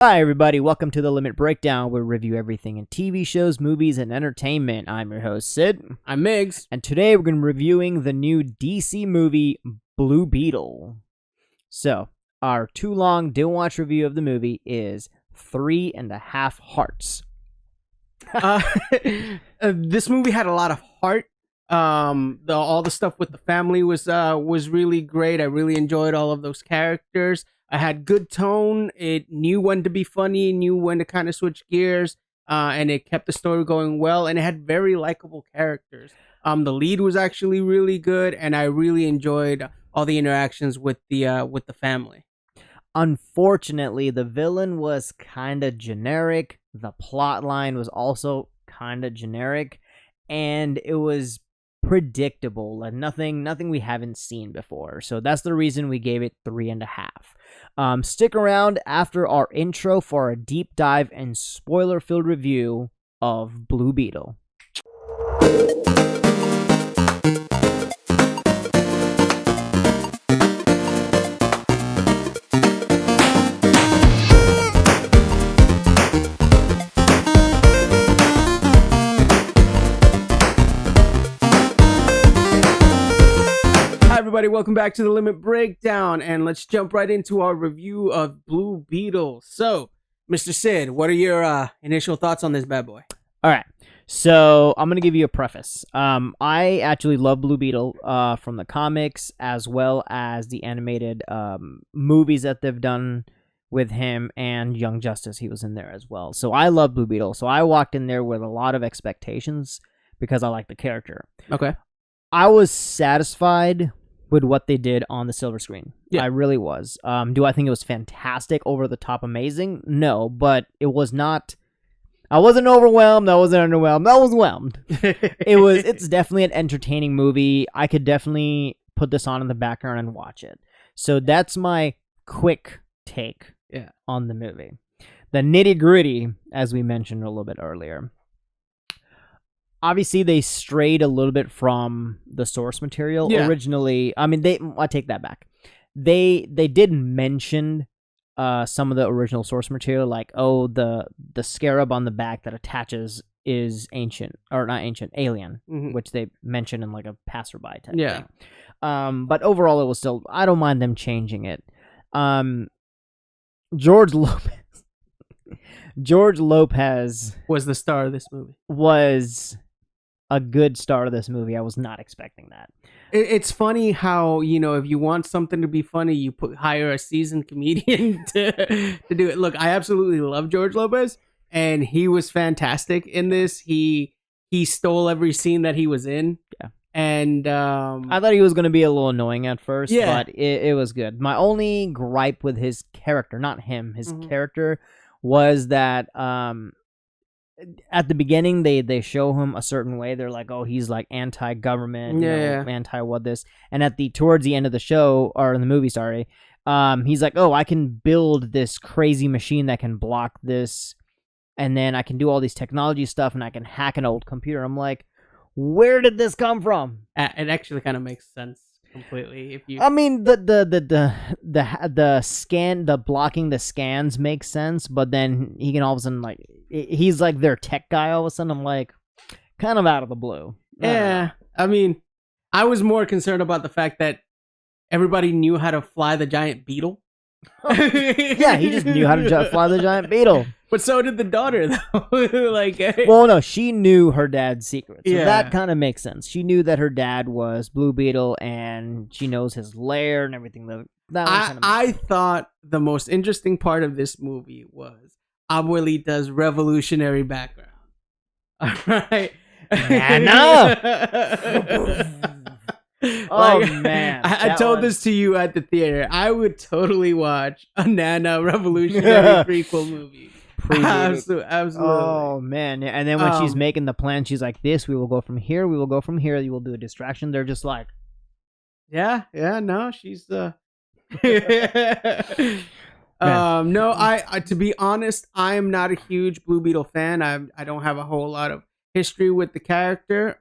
Hi, everybody. Welcome to the Limit Breakdown, where we review everything in TV shows, movies, and entertainment. I'm your host, Sid. I'm Migs. And today we're going to be reviewing the new DC movie, Blue Beetle. So, our too long didn't watch review of the movie is 3.5 hearts. This movie had a lot of heart. All the stuff with the family was really great. I really enjoyed all of those characters. I had good tone. It knew when to be funny, knew when to kind of switch gears, and it kept the story going well. And it had very likable characters. The lead was actually really good, and I really enjoyed all the interactions with the family. Unfortunately, the villain was kind of generic. The plot line was also kind of generic, and it was predictable, like nothing we haven't seen before. So that's the reason we gave it 3.5. Stick around after our intro for a deep dive and spoiler-filled review of Blue Beetle. Everybody, welcome back to the Limit Breakdown, and let's jump right into our review of Blue Beetle. So, Mr. Sid, what are your initial thoughts on this bad boy? All right, so I'm gonna give you a preface. I actually love Blue Beetle from the comics as well as the animated movies that they've done with him, and Young Justice. He was in there as well. So I love Blue Beetle. So I walked in there with a lot of expectations because I like the character. Okay. I was satisfied with what they did on the silver screen. Yeah. I really was. Do I think it was fantastic, over the top, amazing? No, but it was not. I wasn't overwhelmed. I wasn't underwhelmed. I was whelmed. It's definitely an entertaining movie. I could definitely put this on in the background and watch it. So that's my quick take on the movie. The nitty gritty, as we mentioned a little bit earlier. Obviously, they strayed a little bit from the source material originally. I mean, I take that back. They did mention some of the original source material, like the scarab on the back that attaches is ancient, or not ancient, alien, which they mentioned in like a passerby type thing. But overall, it was still. I don't mind them changing it. George Lopez was the star of this movie. Was a good start of this movie. I was not expecting that. It's funny how, if you want something to be funny, you hire a seasoned comedian to do it. Look, I absolutely love George Lopez, and he was fantastic in this. He stole every scene that he was in. Yeah. And I thought he was going to be a little annoying at first, but it was good. My only gripe with his character, not him, his character, was that at the beginning they show him a certain way. They're like, oh, he's like anti-government, anti-what this, and towards the end of the show, or in the movie, sorry, he's like, oh, I can build this crazy machine that can block this, and then I can do all these technology stuff, and I can hack an old computer. I'm like, where did this come from? It actually kind of makes sense completely. If you, I mean, the scan, the blocking the scans makes sense, but then he can all of a sudden, like, he's like their tech guy. All of a sudden, I'm like, kind of out of the blue. I mean, I was more concerned about the fact that everybody knew how to fly the giant beetle. Yeah, he just knew how to fly the giant beetle. But so did the daughter, though. Well, no, she knew her dad's secret. So that kind of makes sense. She knew that her dad was Blue Beetle, and she knows his lair and everything. I thought the most interesting part of this movie was Abuelita's revolutionary background. All right. Oh, man. I told this to you at the theater. I would totally watch a Nana revolutionary prequel movie. Absolutely. Oh, man. And then when she's making the plan, she's like, we will go from here, you will do a distraction. They're just like, no, she's no, I to be honest, I am not a huge Blue Beetle fan. I don't have a whole lot of history with the character.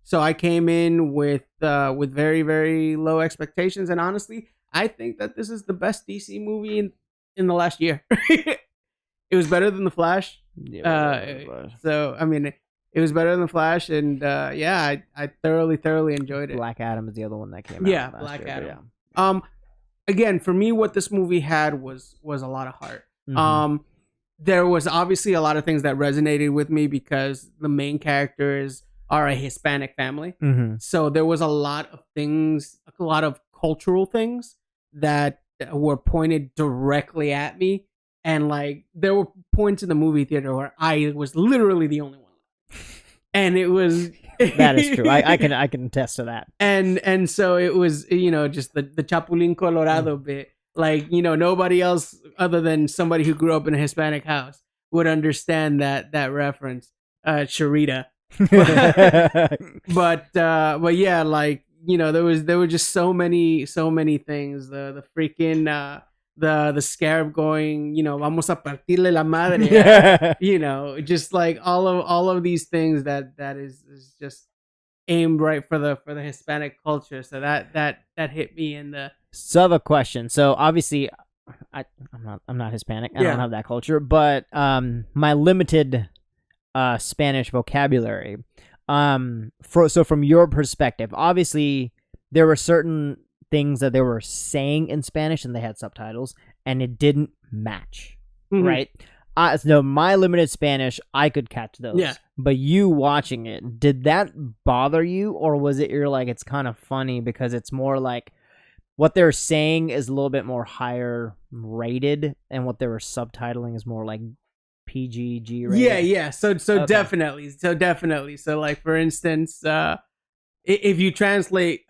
So I came in with very, very low expectations, and honestly, I think that this is the best DC movie in the last year. It was better than the Flash. So I mean, it was better than the Flash, and I thoroughly enjoyed it. Black Adam is the other one that came out. Yeah, Black Adam. Again, for me, what this movie had was a lot of heart. Mm-hmm. There was obviously a lot of things that resonated with me because the main characters are a Hispanic family. Mm-hmm. So there was a lot of things, a lot of cultural things that were pointed directly at me. And like, there were points in the movie theater where I was literally the only one. And it was... That is true. I can attest to that. And so it was, just the Chapulín Colorado bit. Like, nobody else other than somebody who grew up in a Hispanic house would understand that reference. Charita. but yeah, like, there were just so many things. The freaking the scarab going, vamos a partirle la madre. Just like all of these things that is just aimed right for the Hispanic culture. So that hit me in the... So I have a question. So obviously, I'm not Hispanic. I don't have that culture, but my limited Spanish vocabulary. So from your perspective, obviously there were certain things that they were saying in Spanish and they had subtitles, and it didn't match, right? So my limited Spanish, I could catch those. Yeah. But you watching it, did that bother you, or was it you're like, it's kind of funny because it's more like what they're saying is a little bit more higher rated, and what they were subtitling is more like PG rated? Yeah. So okay. definitely. So like, for instance, if you translate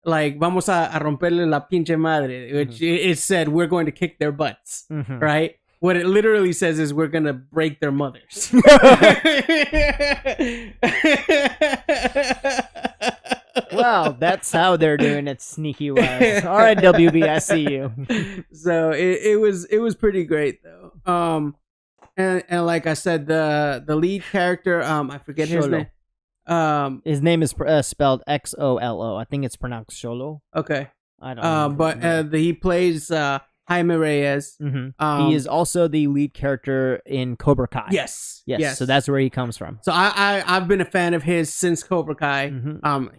like vamos a romperle la pinche madre, which it said we're going to kick their butts, right? What it literally says is we're going to break their mothers. Well, that's how they're doing it, sneaky wise. All right, WB, I see you. So it was pretty great though. And like I said, the lead character, I forget his name. His name is spelled Xolo. I think it's pronounced Xolo. Okay. I don't know. But he plays Jaime Reyes. Mm-hmm. He is also the lead character in Cobra Kai. Yes. So that's where he comes from. So I've been a fan of his since Cobra Kai.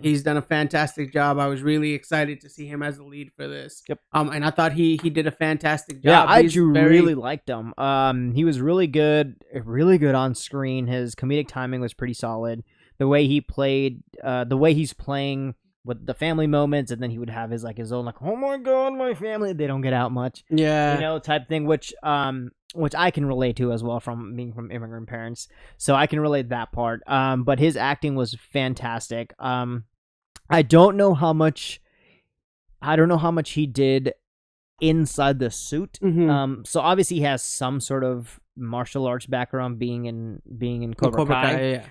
He's done a fantastic job. I was really excited to see him as the lead for this. Yep. And I thought he did a fantastic job. Yeah, I really liked him. He was really good on screen. His comedic timing was pretty solid. The way he played, the way he's playing with the family moments, and then he would have his own like, oh my god, my family, they don't get out much, type thing, which I can relate to as well from being from immigrant parents, so I can relate that part. But his acting was fantastic. I don't know how much he did inside the suit. So obviously he has some sort of martial arts background being in Cobra Kai.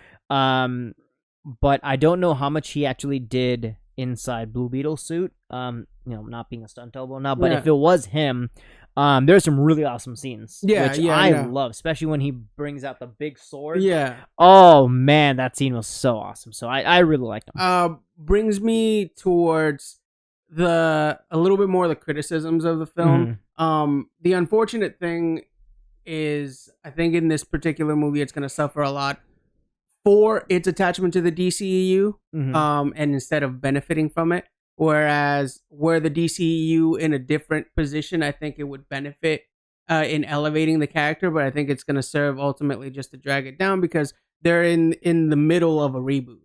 But I don't know how much he actually did inside Blue Beetle suit. Not being a stunt double now, but if it was him, there's some really awesome scenes, which I love, especially when he brings out the big sword. Yeah. Oh man, that scene was so awesome. So I really liked him. Brings me towards a little bit more of the criticisms of the film. The unfortunate thing is, I think in this particular movie, it's going to suffer a lot for its attachment to the DCEU, and instead of benefiting from it. Whereas where the DCEU in a different position, I think it would benefit in elevating the character, but I think it's going to serve ultimately just to drag it down because they're in the middle of a reboot.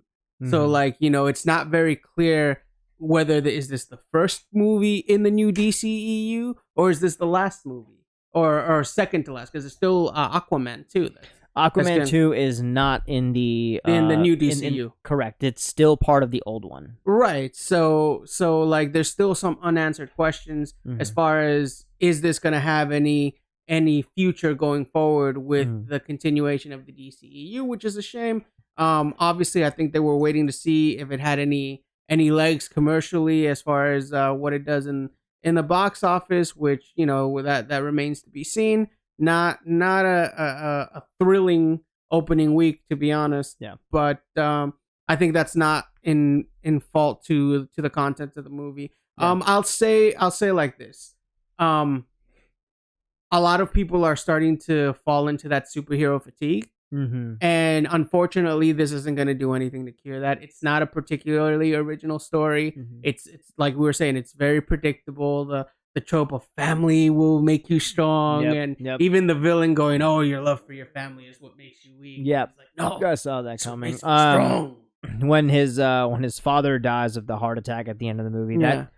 So like, it's not very clear whether is this the first movie in the new DCEU or is this the last movie or second to last, because it's still Aquaman too. Aquaman 2 is not in the new DCU. Correct. It's still part of the old one. Right. So like there's still some unanswered questions as far as, is this going to have any future going forward with the continuation of the DCEU, which is a shame. Obviously I think they were waiting to see if it had any legs commercially as far as what it does in the box office, which, that remains to be seen. Not a thrilling opening week, to be honest. Yeah. But I think that's not in fault to the content of the movie. Yeah. I'll say like this. a lot of people are starting to fall into that superhero fatigue. Mm-hmm. And unfortunately, this isn't going to do anything to cure that. It's not a particularly original story. Mm-hmm. It's like we were saying, it's very predictable. The trope of family will make you strong, and even the villain going, "Oh, your love for your family is what makes you weak." Yep. Like, no, I saw that coming. Strong. When his father dies of the heart attack at the end of the movie, that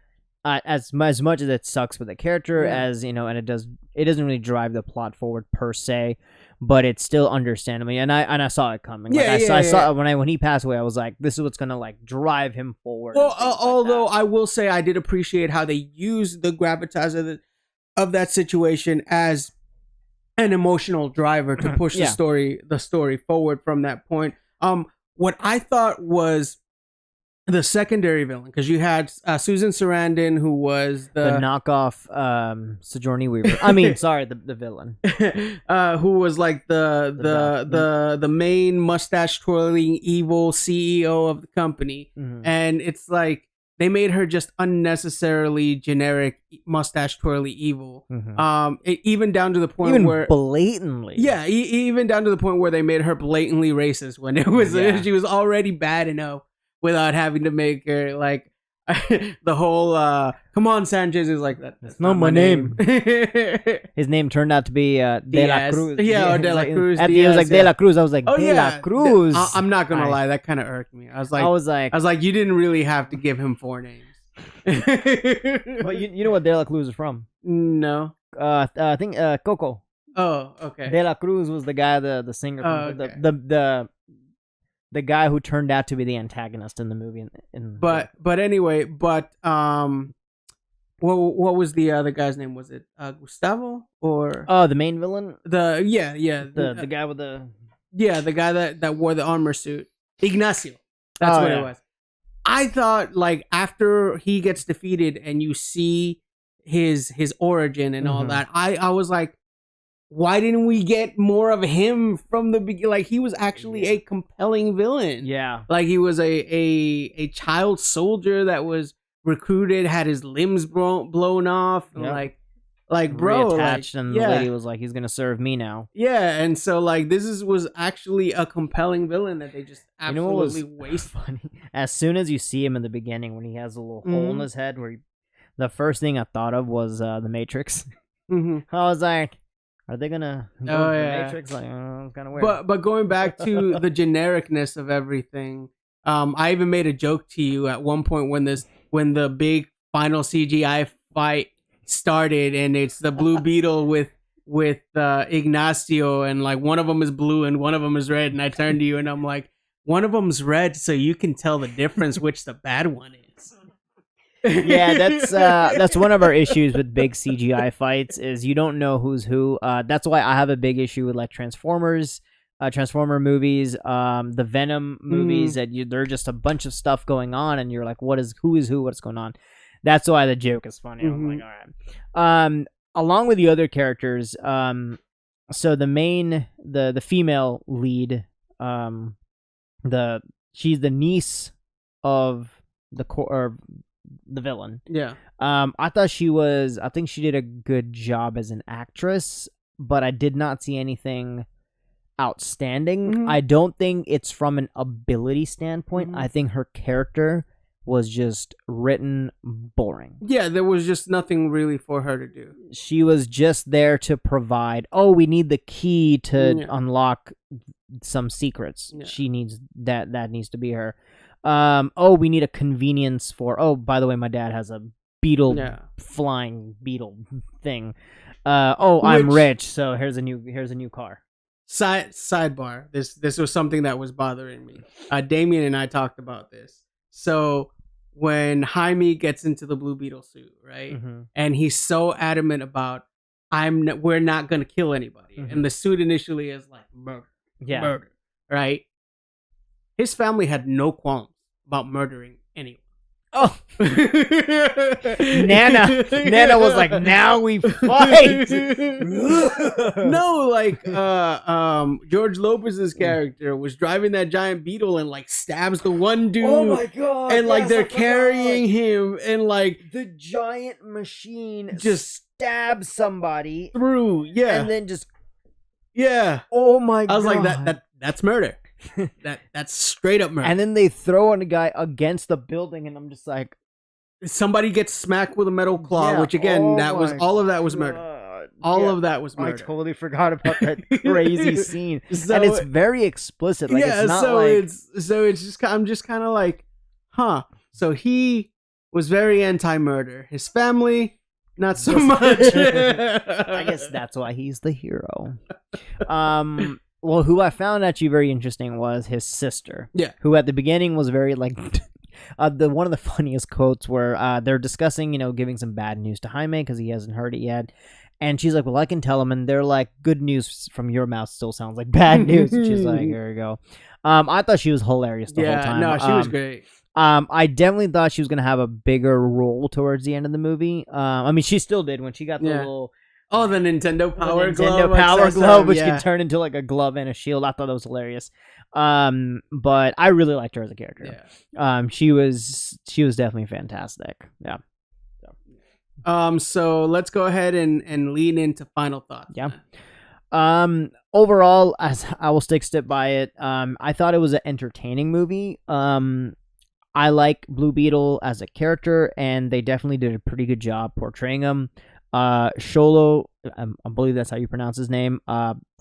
as much as it sucks for the character, as you know, and it doesn't really drive the plot forward per se, but it's still understandable. And I saw it coming. I saw when he passed away, I was like, this is what's gonna like drive him forward. Well, although I will say I did appreciate how they used the gravitas of that situation as an emotional driver to push the story forward from that point. What I thought was the secondary villain, because you had Susan Sarandon, who was the knockoff Sigourney Weaver. I mean, sorry, the villain, who was like the main mustache twirling evil CEO of the company, and it's like they made her just unnecessarily generic mustache twirly evil. Even down to the point where blatantly, even down to the point where they made her blatantly racist when it was she was already bad enough. Without having to make her like the whole come on, Sanchez is like that's not my name. His name turned out to be De La Cruz. Yeah, or De La Cruz. At the end, it was like De La Cruz. I was like, De La Cruz. I'm not gonna lie, that kind of irked me. I was like, you didn't really have to give him 4 names. But you know what De La Cruz is from? No. I think Coco. Oh, okay. De La Cruz was the guy, the singer, the guy who turned out to be the antagonist in the movie. But anyway, what was the other guy's name? Was it Gustavo or the main villain? The guy with the the guy that wore the armor suit, Ignacio. That's what it was. I thought like after he gets defeated and you see his origin and all that, I was like, why didn't we get more of him from the beginning? Like, he was actually a compelling villain. Yeah. Like, he was a child soldier that was recruited, had his limbs blown off. And like bro. Reattached, and the lady was like, he's going to serve me now. Yeah, and so, like, this was actually a compelling villain that they just absolutely wasted. Funny? As soon as you see him in the beginning, when he has a little hole in his head, the first thing I thought of was The Matrix. I was like, are they gonna go to the Matrix? Like, it's kind of weird. But going back to the genericness of everything, I even made a joke to you at one point when the big final CGI fight started, and it's the Blue Beetle with Ignacio, and like one of them is blue and one of them is red, and I turned to you and I'm like, one of them's red, so you can tell the difference which the bad one is. Yeah, that's one of our issues with big CGI fights is you don't know who's who. That's why I have a big issue with like Transformer movies, the Venom movies that they're just a bunch of stuff going on and you're like, who is who, what's going on? That's why the joke is funny. I'm like, all right. Along with the other characters, so the female lead, she's the niece of the villain. Yeah. I think she did a good job as an actress, but I did not see anything outstanding. I don't think it's from an ability standpoint. I think her character was just written boring. Yeah, there was just nothing really for her to do. She was just there to provide, we need the key to unlock some secrets. Yeah. She needs that needs to be her. We need a convenience for, by the way, my dad has a beetle, flying beetle thing. I'm rich, so here's a new car. Sidebar. This was something that was bothering me. Damien and I talked about this. So when Jaime gets into the Blue Beetle suit, right? And he's so adamant about, we're not going to kill anybody. And the suit initially is like murder, right? His family had no qualms about murdering anyone. Oh, Nana was like, now we fight. No, like George Lopez's character was driving that giant beetle and like stabs the one dude. Oh my god! And like they're carrying him, and like the giant machine just stab somebody through, and then just Oh my god. I was like, that's murder. That's straight up murder. And then they throw on a guy against the building, and I'm just like, somebody gets smacked with a metal claw, which again, all of that was murder. All of that was murder. I totally forgot about that crazy scene. And it's very explicit. Like, it's not it's just, I'm just kind of like, huh. So he was very anti-murder. His family, not so much. I guess that's why he's the hero. Well, who I found actually very interesting was his sister. Yeah. Who at the beginning was very like one of the funniest quotes where they're discussing, giving some bad news to Jaime because he hasn't heard it yet. And she's like, well, I can tell him. And they're like, good news from your mouth still sounds like bad news. And she's like, here we go. I thought she was hilarious the whole time. No, she was great. I definitely thought she was going to have a bigger role towards the end of the movie. I mean, she still did when she got the little... Oh, the Nintendo Power Glove. Nintendo Power Glove, which can turn into like a glove and a shield. I thought that was hilarious. But I really liked her as a character. Yeah. She was definitely fantastic. Yeah. So let's go ahead and lean into final thoughts. Yeah. Overall, as I will stick by it, I thought it was an entertaining movie. I like Blue Beetle as a character, and they definitely did a pretty good job portraying him. Sholo, I believe that's how you pronounce his name.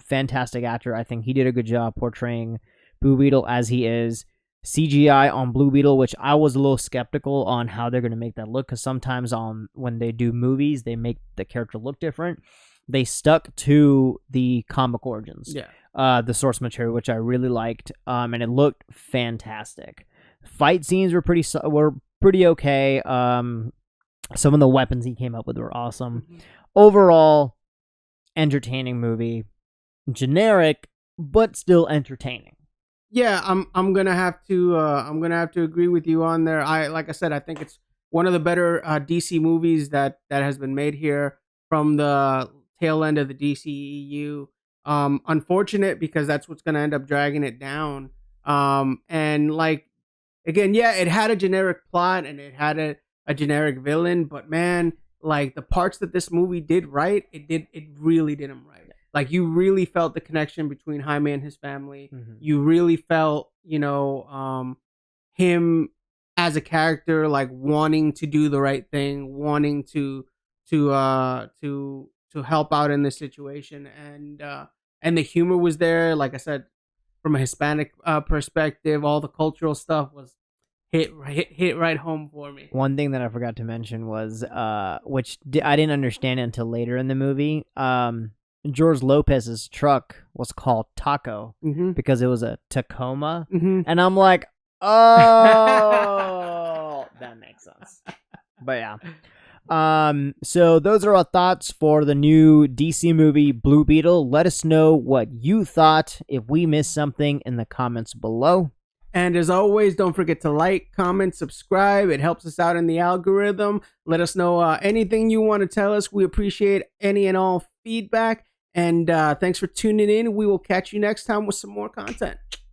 Fantastic actor. I think he did a good job portraying Blue Beetle as he is. CGI on Blue Beetle, which I was a little skeptical on how they're going to make that look, because sometimes when they do movies, they make the character look different. They stuck to the comic origins, the source material, which I really liked, and it looked fantastic. Fight scenes were pretty okay. Some of the weapons he came up with were awesome. Mm-hmm. Overall, entertaining movie. Generic, but still entertaining. Yeah, I'm gonna have to agree with you on there. Like I said, I think it's one of the better DC movies that has been made here from the tail end of the DCEU. Unfortunate, because that's what's gonna end up dragging it down. And like, again, it had a generic plot and it had a generic villain, but man, like the parts that this movie did right, it really did them right. Like, you really felt the connection between Jaime and his family. Mm-hmm. You really felt, him as a character, like wanting to do the right thing, wanting to help out in this situation, and the humor was there. Like I said, from a Hispanic perspective, all the cultural stuff was hit right home for me. One thing that I forgot to mention was, which I didn't understand until later in the movie. George Lopez's truck was called Taco because it was a Tacoma, and I'm like, oh, that makes sense. But yeah, so those are our thoughts for the new DC movie Blue Beetle. Let us know what you thought. If we missed something, in the comments below. And as always, don't forget to like, comment, subscribe. It helps us out in the algorithm. Let us know anything you want to tell us. We appreciate any and all feedback. And thanks for tuning in. We will catch you next time with some more content.